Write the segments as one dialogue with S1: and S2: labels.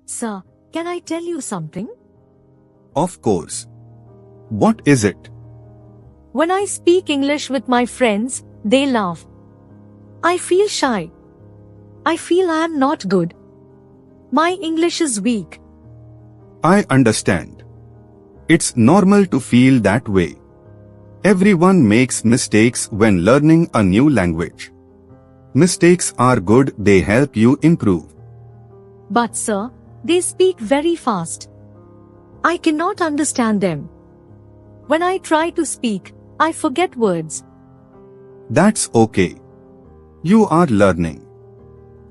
S1: Sir, can I tell you something?
S2: Of course. What is it?
S1: When I speak English with my friends, they laugh. I feel shy. I feel I am not good. My English is weak.
S2: I understand. It's normal to feel that way. Everyone makes mistakes when learning a new language. Mistakes are good, they help you improve.
S1: But sir, they speak very fast. I cannot understand them. When I try to speak, I forget words.
S2: That's okay. You are learning.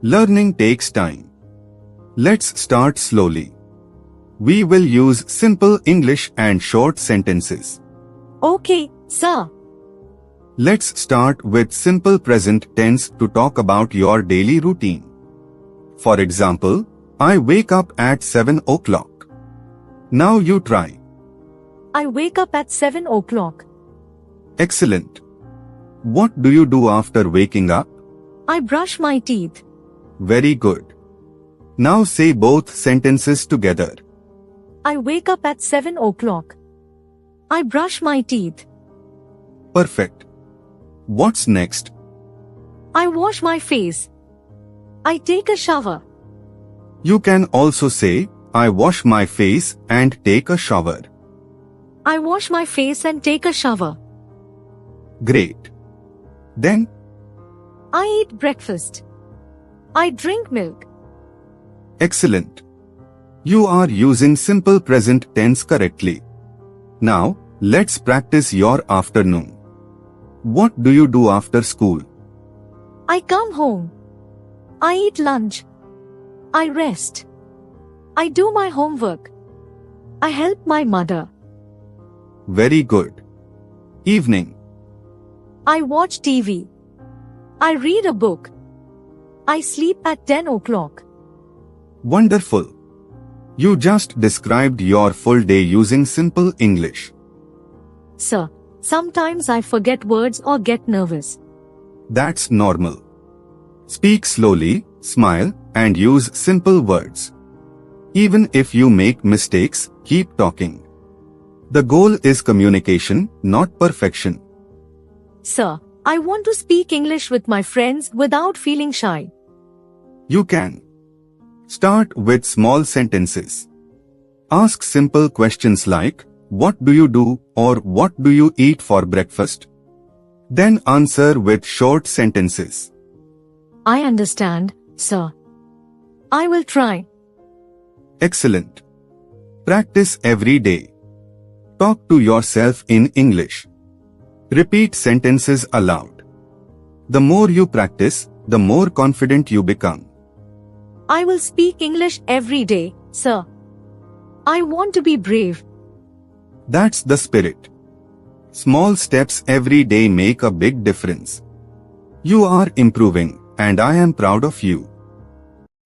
S2: Learning takes time. Let's start slowly. We will use simple English and short sentences.
S1: Okay, sir.
S2: Let's start with simple present tense to talk about your daily routine. For example, I wake up at 7 o'clock. Now you try.
S1: I wake up at 7 o'clock.
S2: Excellent. What do you do after waking up?
S1: I brush my teeth.
S2: Very good. Now say both sentences together.
S1: I wake up at 7 o'clock. I brush my teeth.
S2: Perfect. What's next?
S1: I wash my face. I take a shower.
S2: You can also say, I wash my face and take a shower.
S1: I wash my face and take a shower.
S2: Great. Then,
S1: I eat breakfast. I drink milk.
S2: excellent. You are using simple present tense correctly. Now, let's practice your afternoon. What do you do after school?
S1: I come home. I eat lunch. I rest. I do my homework. I help my mother.
S2: Very good. Evening.
S1: I watch TV. I read a book. I sleep at 10 o'clock.
S2: Wonderful. You just described your full day using simple English.
S1: Sir, sometimes I forget words or get nervous.
S2: That's normal. Speak slowly, smile, and use simple words. Even if you make mistakes, keep talking. The goal is communication, not perfection.
S1: Sir, I want to speak English with my friends without feeling shy.
S2: You can. Start with small sentences. Ask simple questions like, what do you do or what do you eat for breakfast? Then answer with short sentences.
S1: I understand, sir. I will try.
S2: Excellent. Practice every day. Talk to yourself in English. Repeat sentences aloud. The more you practice, the more confident you become.
S1: I will speak English every day, sir. I want to be brave.
S2: That's the spirit. Small steps every day make a big difference. You are improving, and I am proud of you.